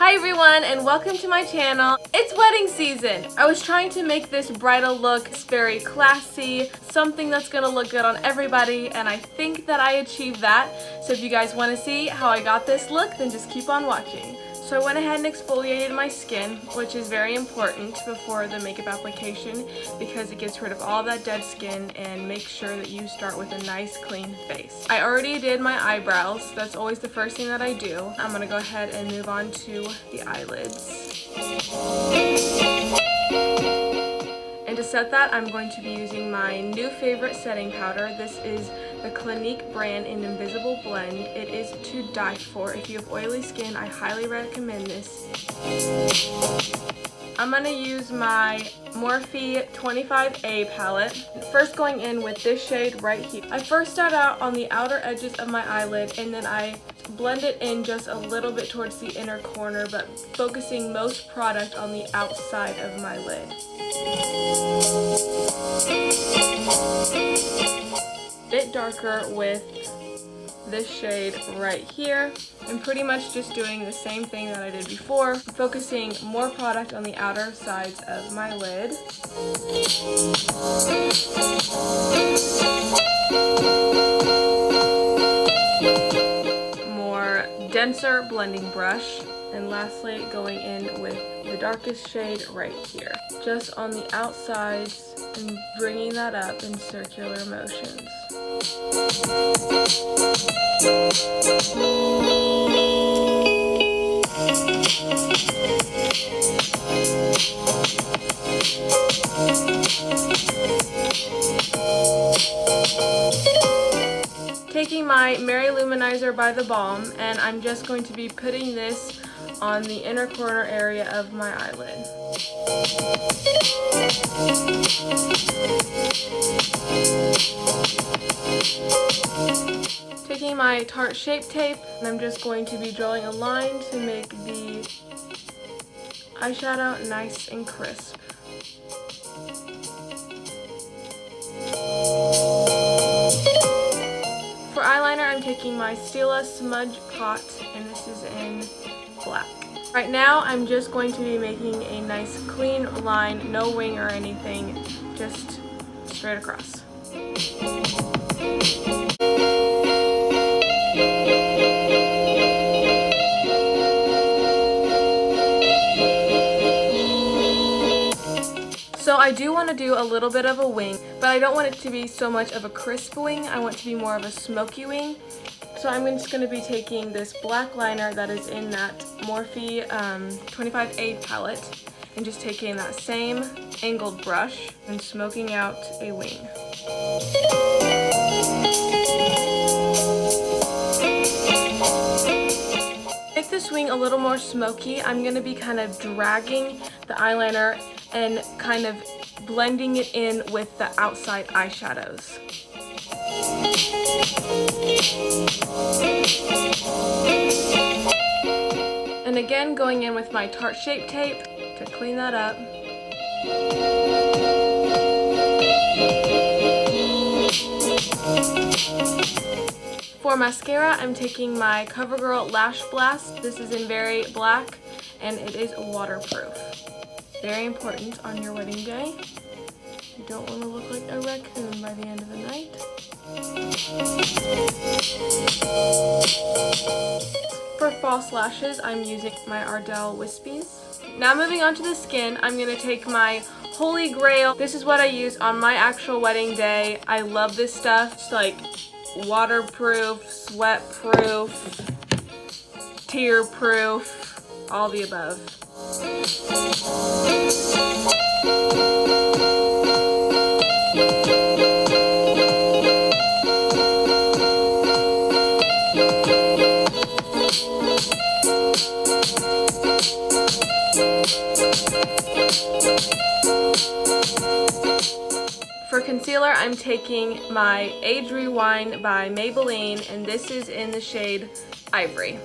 Hi everyone and welcome to my channel. It's wedding season. I was trying to make this bridal look very classy, something that's gonna look good on everybody, and I think that I achieved that. So if you guys want to see how I got this look, then just keep on watching. So I went ahead and exfoliated my skin, which is very important before the makeup application because it gets rid of all that dead skin and makes sure that you start with a nice clean face. I already did my eyebrows. That's always the first thing that I do. I'm going to go ahead and move on to the eyelids. And to set that, I'm going to be using my new favorite setting powder. This is the Clinique brand in Invisible Blend. It is to die for. If you have oily skin, I highly recommend this. I'm going to use my Morphe 25A palette. First going in with this shade right here. I first start out on the outer edges of my eyelid and then I blend it in just a little bit towards the inner corner, but focusing most product on the outside of my lid. Bit darker with this shade right here. I'm pretty much just doing the same thing that I did before, focusing more product on the outer sides of my lid. More denser blending brush, and lastly going in with the darkest shade right here, just on the outsides and bringing that up in circular motions. Taking my Mary Luminizer by the Balm, and I'm just going to be putting this on the inner corner area of my eyelid. Taking my Tarte Shape Tape, and I'm just going to be drawing a line to make the eyeshadow nice and crisp. For eyeliner, I'm taking my Stila Smudge Pot, and this is in black. Right now, I'm just going to be making a nice clean line, no wing or anything, just straight across. So I do want to do a little bit of a wing, but I don't want it to be so much of a crisp wing. I want it to be more of a smoky wing. So I'm just going to be taking this black liner that is in that Morphe 25A palette and just taking that same angled brush and smoking out a wing. To make this wing a little more smoky, I'm going to be kind of dragging the eyeliner and kind of blending it in with the outside eyeshadows. And again, going in with my Tarte Shape Tape to clean that up. For mascara, I'm taking my CoverGirl Lash Blast. This is in Very Black, and it is waterproof. Very important on your wedding day. You don't want to look like a raccoon by the end of the night. For false lashes, I'm using my Ardell Wispies. Now moving on to the skin, I'm going to take my Holy Grail. This is what I use on my actual wedding day. I love this stuff. It's like waterproof, sweat-proof, tear-proof, all the above. For concealer, I'm taking my Age Rewind by Maybelline, and this is in the shade Ivory.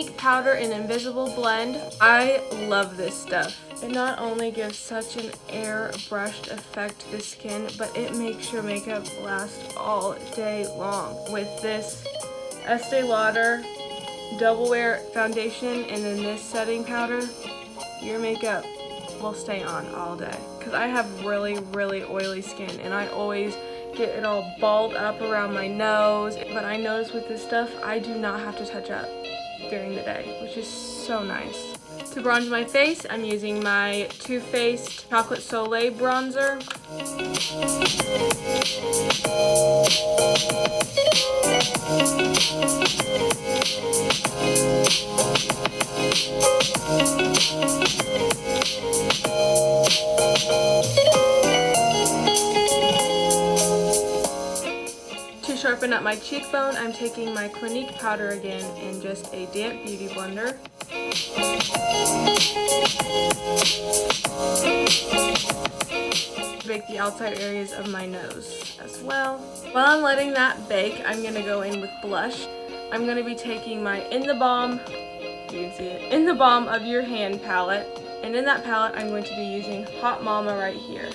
Clinique powder in Invisible Blend. I love this stuff. It not only gives such an airbrushed effect to the skin, but it makes your makeup last all day long. With this Estee Lauder Double Wear Foundation and then this setting powder, your makeup will stay on all day. Because I have really, really oily skin and I always get it all balled up around my nose. But I notice with this stuff, I do not have to touch up during the day, which is so nice. To bronze my face, I'm using my Too Faced Chocolate Soleil bronzer. To sharpen up my cheekbone, I'm taking my Clinique powder again in just a damp beauty blender. Bake the outside areas of my nose as well. While I'm letting that bake, I'm going to go in with blush. I'm going to be taking my In the Balm of Your Hand palette. And in that palette, I'm going to be using Hot Mama right here.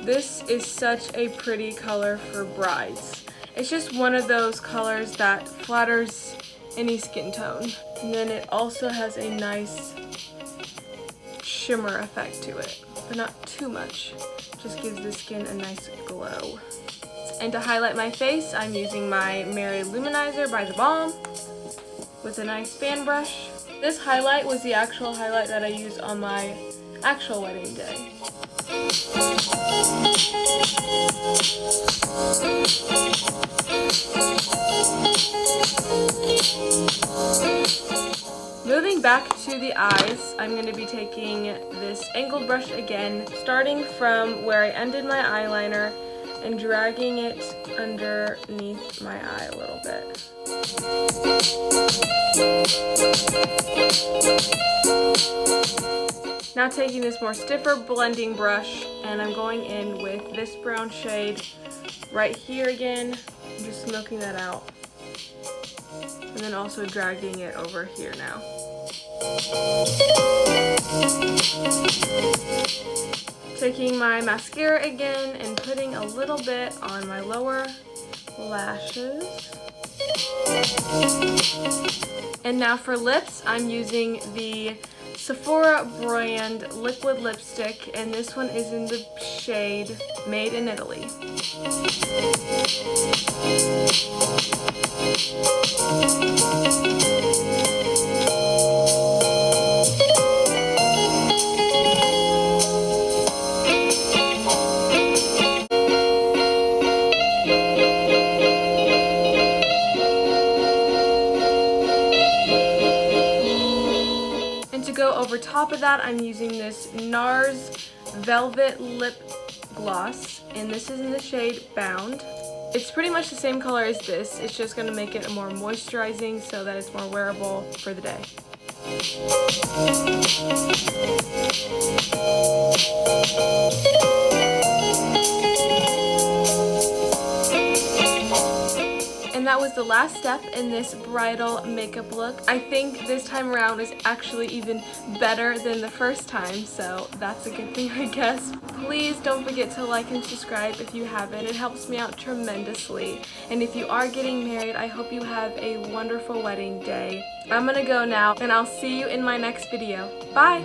This is such a pretty color for brides. It's just one of those colors that flatters any skin tone. And then it also has a nice shimmer effect to it, but not too much. Just gives the skin a nice glow. And to highlight my face, I'm using my Mary Luminizer by The Balm with a nice fan brush. This highlight was the actual highlight that I used on my actual wedding day. Moving back to the eyes, I'm going to be taking this angled brush again, starting from where I ended my eyeliner and dragging it underneath my eye a little bit. Now taking this more stiffer blending brush, and I'm going in with this brown shade right here again, and just smoking that out. And then also dragging it over here now. Taking my mascara again and putting a little bit on my lower lashes. And now for lips, I'm using the Sephora brand liquid lipstick, and this one is in the shade Made in Italy. Over top of that, I'm using this NARS Velvet Lip Gloss, and this is in the shade Bound. It's pretty much the same color as this, it's just going to make it more moisturizing so that it's more wearable for the day. And that was the last step in this bridal makeup look. I think this time around is actually even better than the first time, so that's a good thing, I guess. Please don't forget to like and subscribe if you haven't. It helps me out tremendously. And if you are getting married, I hope you have a wonderful wedding day. I'm gonna go now, and I'll see you in my next video. Bye!